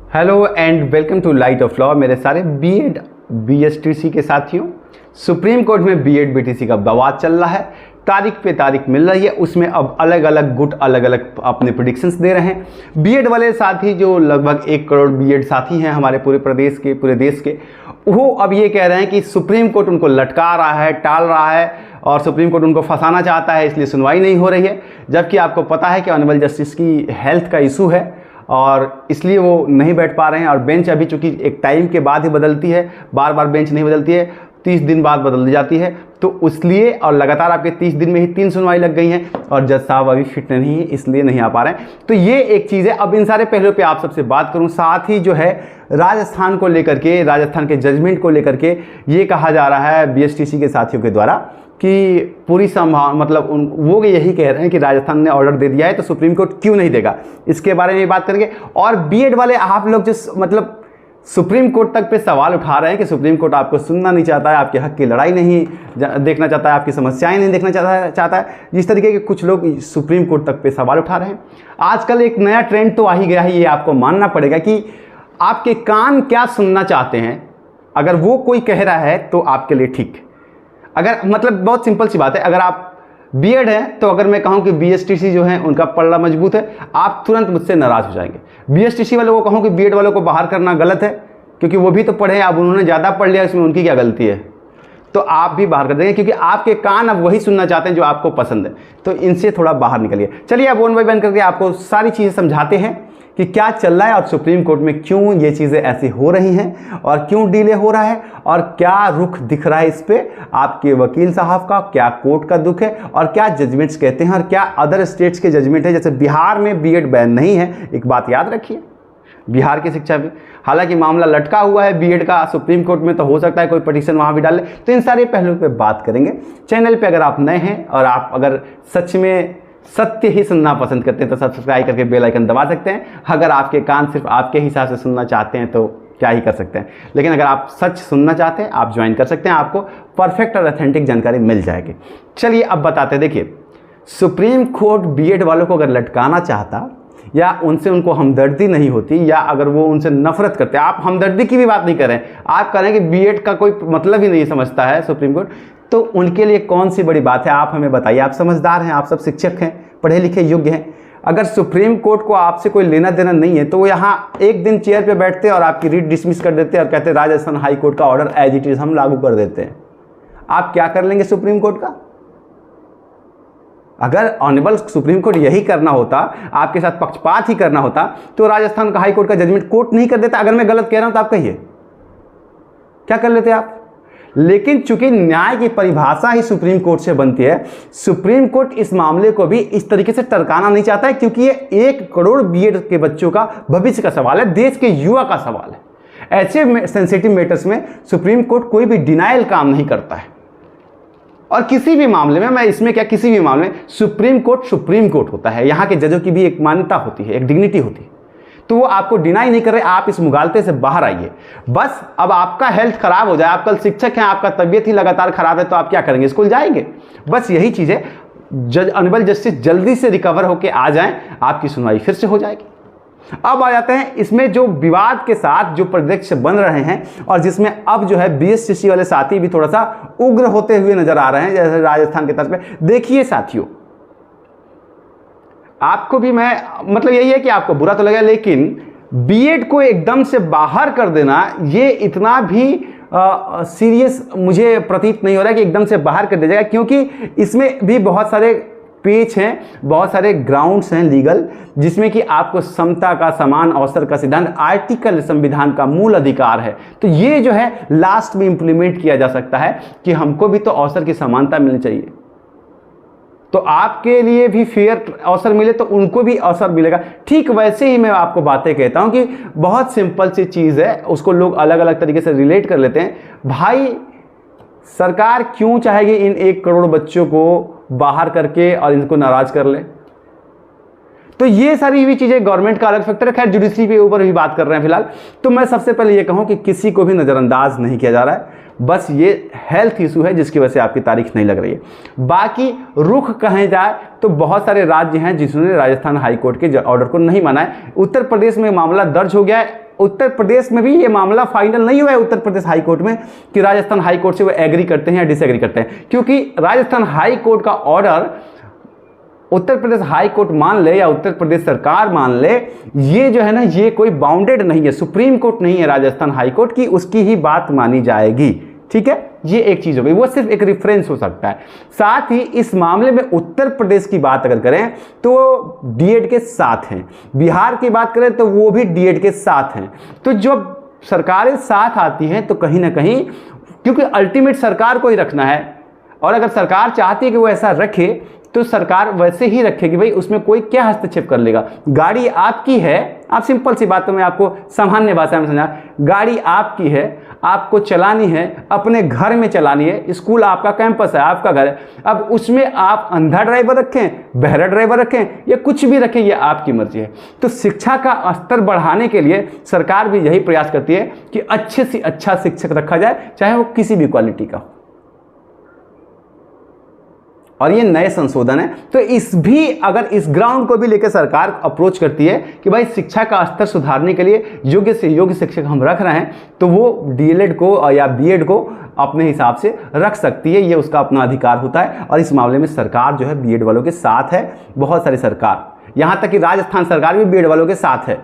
Hello and welcome to light of law. मेरे सारे BEd BSTC के साथियों, सुप्रीम कोर्ट में बीएड बीटीसी का बवाल चल रहा है। तारीख पे तारीख मिल रही है, उसमें अब अलग अलग गुट अलग अलग अपने प्रेडिक्शंस दे रहे हैं। बीएड वाले साथी जो लगभग 1 करोड़ बीएड साथी हैं हमारे पूरे देश के, वो अब ये कह रहे हैं कि सुप्रीम कोर्ट उनको लटका रहा है, टाल रहा है और सुप्रीम कोर्ट उनको फंसाना चाहता है, इसलिए सुनवाई नहीं हो रही है। जबकि आपको पता है कि ऑनरेबल जस्टिस की हेल्थ का इशू है और इसलिए वो नहीं बैठ पा रहे हैं। और बेंच अभी चूंकि एक टाइम के बाद ही बदलती है, बार बार बेंच नहीं बदलती है, 30 दिन बाद बदल दी जाती है, तो इसलिए और लगातार आपके 30 दिन में ही 3 सुनवाई लग गई हैं और जज साहब अभी फिट नहीं है, इसलिए नहीं आ पा रहे हैं। तो ये एक चीज़ है। अब इन सारे पहलुओं पे आप सबसे बात करूं, साथ ही जो है राजस्थान को लेकर के, राजस्थान के जजमेंट को लेकर के ये कहा जा रहा है बीएसटीसी के साथियों के द्वारा कि पूरी संभावना, मतलब वो यही कह रहे हैं कि राजस्थान ने ऑर्डर दे दिया है तो सुप्रीम कोर्ट क्यों नहीं देगा, इसके बारे में बात करेंगे। और बीएड वाले आप लोग जो मतलब सुप्रीम कोर्ट तक पे सवाल उठा रहे हैं कि सुप्रीम कोर्ट आपको सुनना नहीं चाहता है, आपके हक की लड़ाई नहीं देखना चाहता है, आपकी समस्याएं नहीं देखना चाहता है, जिस तरीके के कुछ लोग सुप्रीम कोर्ट तक पे सवाल उठा रहे हैं। आजकल एक नया ट्रेंड तो आ ही गया है, ये आपको मानना पड़ेगा कि आपके कान क्या सुनना चाहते हैं। अगर वो कोई कह रहा है तो आपके लिए ठीक, अगर मतलब बहुत सिंपल सी बात है। अगर आप बीएड हैं तो अगर मैं कहूं कि बीएसटीसी जो है उनका पल्ला मजबूत है, आप तुरंत मुझसे नाराज हो जाएंगे। बीएसटीसी वालों को कहूं कि बीएड वालों को बाहर करना गलत है, क्योंकि वो भी तो पढ़े, अब उन्होंने ज़्यादा पढ़ लिया, इसमें उनकी क्या गलती है, तो आप भी बाहर कर देंगे, क्योंकि आपके कान अब वही सुनना चाहते हैं जो आपको पसंद है। तो इनसे थोड़ा बाहर निकलिए। चलिए अब वन बाय वन करके आपको सारी चीज़ें समझाते हैं कि क्या चल रहा है और सुप्रीम कोर्ट में क्यों ये चीज़ें ऐसी हो रही हैं और क्यों डिले हो रहा है और क्या रुख दिख रहा है इस पे आपके वकील साहब का, क्या कोर्ट का दुख है और क्या जजमेंट्स कहते हैं और क्या अदर स्टेट्स के जजमेंट है। जैसे बिहार में बीएड बैन नहीं है, एक बात याद रखिए, बिहार की शिक्षा भी, हालांकि मामला लटका हुआ है बीएड का सुप्रीम कोर्ट में, तो हो सकता है कोई पिटीशन वहाँ भी डाले। तो इन सारे पहलुओं पे बात करेंगे। चैनल पे अगर आप नए हैं और आप अगर सच में सत्य ही सुनना पसंद करते हैं तो सब्सक्राइब करके बेल आइकन दबा सकते हैं। अगर आपके कान सिर्फ आपके हिसाब से सुनना चाहते हैं तो क्या ही कर सकते हैं, लेकिन अगर आप सच सुनना चाहते हैं आप ज्वाइन कर सकते हैं, आपको परफेक्ट और ऑथेंटिक जानकारी मिल जाएगी। चलिए अब बताते हैं। देखिए, सुप्रीम कोर्ट बीएड वालों को अगर लटकाना चाहता या उनसे उनको हमदर्दी नहीं होती या अगर वो उनसे नफरत करते, आप हमदर्दी की भी बात नहीं करें, आप करें कि बीएड का कोई मतलब ही नहीं समझता है सुप्रीम कोर्ट, तो उनके लिए कौन सी बड़ी बात है, आप हमें बताइए। आप समझदार हैं, आप सब शिक्षक हैं, पढ़े लिखे योग्य हैं। अगर सुप्रीम कोर्ट को आपसे कोई लेना देना नहीं है तो वो यहाँ एक दिन चेयर पे बैठते और आपकी रीट डिसमिस कर देते और कहते राजस्थान हाई कोर्ट का ऑर्डर एज इट इज हम लागू कर देते हैं। आप क्या कर लेंगे सुप्रीम कोर्ट का? अगर ऑनरेबल सुप्रीम कोर्ट यही करना होता, आपके साथ पक्षपात ही करना होता, तो राजस्थान का हाई कोर्ट का जजमेंट कोर्ट नहीं कर देता। अगर मैं गलत कह रहा हूं तो आप कहिए, क्या कर लेते आप? लेकिन चूंकि न्याय की परिभाषा ही सुप्रीम कोर्ट से बनती है, सुप्रीम कोर्ट इस मामले को भी इस तरीके से टरकाना नहीं चाहता है, क्योंकि ये 1 करोड़ बीएड के बच्चों का भविष्य का सवाल है, देश के युवा का सवाल है। ऐसे सेंसिटिव मैटर्स में सुप्रीम कोर्ट कोई भी डिनायल काम नहीं करता है। और किसी भी मामले में, मैं इसमें क्या, किसी भी मामले में सुप्रीम कोर्ट होता है। यहाँ के जजों की भी एक मान्यता होती है, एक डिग्निटी होती है, तो वो आपको डिनाई नहीं कर रहे। आप इस मुगालते से बाहर आइए। बस अब आपका हेल्थ खराब हो जाए, आप कल शिक्षक हैं, आपका तबीयत ही लगातार खराब है, तो आप क्या करेंगे? स्कूल जाएंगे? बस यही चीज़ है। जज ऑनरेबल जस्टिस जल्दी से रिकवर होकर आ जाएं, आपकी सुनवाई फिर से हो जाएगी। अब आ जाते हैं इसमें जो विवाद के साथ जो परिदृश्य बन रहे हैं और जिसमें अब जो है बीएसटीसी वाले साथी भी थोड़ा सा उग्र होते हुए नजर आ रहे हैं, जैसे राजस्थान के तर्ज पे। देखिए साथियों, आपको भी मैं मतलब यही है कि आपको बुरा तो लगा, लेकिन बीएड को एकदम से बाहर कर देना ये इतना भी सीरियस मुझे प्रतीत नहीं हो रहा है कि एकदम से बाहर कर दिया जाएगा, क्योंकि इसमें भी बहुत सारे पेच हैं, बहुत सारे ग्राउंड्स हैं लीगल, जिसमें कि आपको समता का, समान अवसर का सिद्धांत आर्टिकल संविधान का मूल अधिकार है। तो ये जो है लास्ट में इंप्लीमेंट किया जा सकता है कि हमको भी तो अवसर की समानता मिलनी चाहिए। तो आपके लिए भी फेयर अवसर मिले तो उनको भी अवसर मिलेगा। ठीक वैसे ही मैं आपको बातें कहता हूं कि बहुत सिंपल सी चीज़ है, उसको लोग अलग अलग तरीके से रिलेट कर लेते हैं। भाई, सरकार क्यों चाहेगी इन 1 करोड़ बच्चों को बाहर करके और इनको नाराज कर ले? तो ये सारी भी चीज़ें गवर्नमेंट का अलग फैक्टर है। खैर, जुडिशरी के ऊपर भी बात कर रहे हैं फिलहाल। तो मैं सबसे पहले ये कहूँ कि किसी को भी नज़रअंदाज नहीं किया जा रहा है, बस ये हेल्थ इशू है जिसकी वजह से आपकी तारीख नहीं लग रही है। बाकी रुख कहें जाए तो बहुत सारे राज्य हैं जिन्होंने राजस्थान हाई कोर्ट के ऑर्डर को नहीं माना है। उत्तर प्रदेश में मामला दर्ज हो गया है, उत्तर प्रदेश में भी ये मामला फाइनल नहीं हुआ है उत्तर प्रदेश हाई कोर्ट में कि राजस्थान हाई कोर्ट से वो एग्री करते हैं या डिसएग्री करते हैं, क्योंकि राजस्थान हाई कोर्ट का order Uttar Pradesh high court मान ले या उत्तर प्रदेश सरकार मान ले, ये जो है ना ये कोई बाउंडेड नहीं है, सुप्रीम कोर्ट नहीं है राजस्थान हाई कोर्ट की, उसकी ही बात मानी जाएगी। ठीक है, ये एक चीज हो गई, वो सिर्फ एक रेफरेंस हो सकता है। साथ ही इस मामले में उत्तर प्रदेश की बात अगर करें तो डीएड के साथ हैं, बिहार की बात करें तो वो भी डीएड के साथ हैं। तो जब सरकारें साथ आती हैं तो कहीं ना कहीं, क्योंकि अल्टीमेट सरकार को ही रखना है, और अगर सरकार चाहती है कि वो ऐसा रखे तो सरकार वैसे ही रखेगी, भाई उसमें कोई क्या हस्तक्षेप कर लेगा। गाड़ी आपकी है, आप सिंपल सी बात में आपको सामान्य भाषा में समझा, गाड़ी आपकी है, आपको चलानी है, अपने घर में चलानी है, स्कूल आपका, कैंपस है, आपका घर है। अब उसमें आप अंधा ड्राइवर रखें, बहरा ड्राइवर रखें या कुछ भी रखें, ये आपकी मर्जी है। तो शिक्षा का स्तर बढ़ाने के लिए सरकार भी यही प्रयास करती है कि अच्छे से अच्छा शिक्षक रखा जाए, चाहे वो किसी भी क्वालिटी का हो। और ये नए संशोधन है, तो अगर इस ग्राउंड को भी लेकर सरकार अप्रोच करती है कि भाई शिक्षा का स्तर सुधारने के लिए योग्य से योग्य शिक्षक हम रख रहे हैं, तो वो डीएलएड को या बीएड को अपने हिसाब से रख सकती है, ये उसका अपना अधिकार होता है। और इस मामले में सरकार जो है बीएड वालों के साथ है, बहुत सारी सरकार, यहाँ तक कि राजस्थान सरकार भी बीएड वालों के साथ है।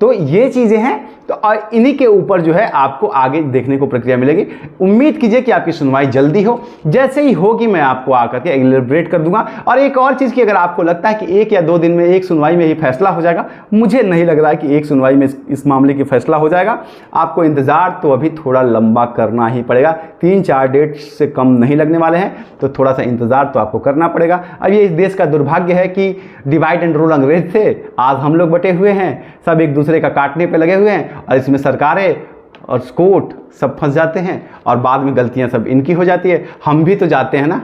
तो ये चीज़ें हैं, तो इन्हीं के ऊपर जो है आपको आगे देखने को प्रक्रिया मिलेगी। उम्मीद कीजिए कि आपकी सुनवाई जल्दी हो, जैसे ही होगी मैं आपको आकर के एलिब्रेट कर दूंगा। और एक और चीज़ की, अगर आपको लगता है कि 1 या 2 दिन में एक सुनवाई में ही फैसला हो जाएगा, मुझे नहीं लग रहा है कि एक सुनवाई में इस मामले की फैसला हो जाएगा। आपको इंतज़ार तो अभी थोड़ा लंबा करना ही पड़ेगा, 3-4 डेट से कम नहीं लगने वाले हैं, तो थोड़ा सा इंतज़ार तो आपको करना पड़ेगा। अब ये इस देश का दुर्भाग्य है कि डिवाइड एंड रूल अंग्रेज थे, आज हम लोग बटे हुए हैं, सब एक दूसरे का काटने पे लगे हुए हैं, और इसमें सरकारें और कोर्ट सब फंस जाते हैं, और बाद में गलतियां सब इनकी हो जाती है। हम भी तो जाते हैं ना,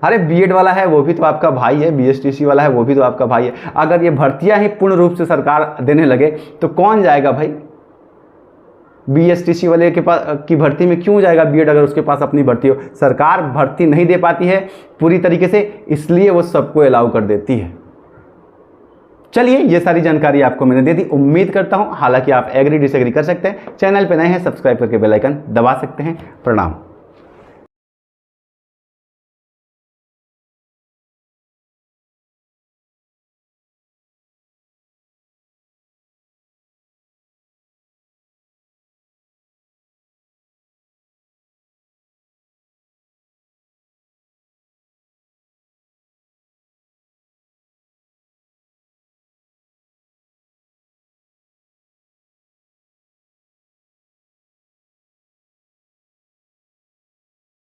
अरे बीएड वाला है वो भी तो आपका भाई है, बीएसटीसी वाला है वो भी तो आपका भाई है। अगर ये भर्तियां ही पूर्ण रूप से सरकार देने लगे तो कौन जाएगा भाई? बीएसटीसी वाले के पास की भर्ती में क्यों जाएगा बीएड, अगर उसके पास अपनी भर्ती हो? सरकार भर्ती नहीं दे पाती है पूरी तरीके से, इसलिए वो सबको अलाउ कर देती है। चलिए, ये सारी जानकारी आपको मैंने दे दी, उम्मीद करता हूं। हालांकि आप एग्री डिसएग्री कर सकते हैं। चैनल पे नए हैं, सब्सक्राइब करके बेल आइकन दबा सकते हैं। प्रणाम।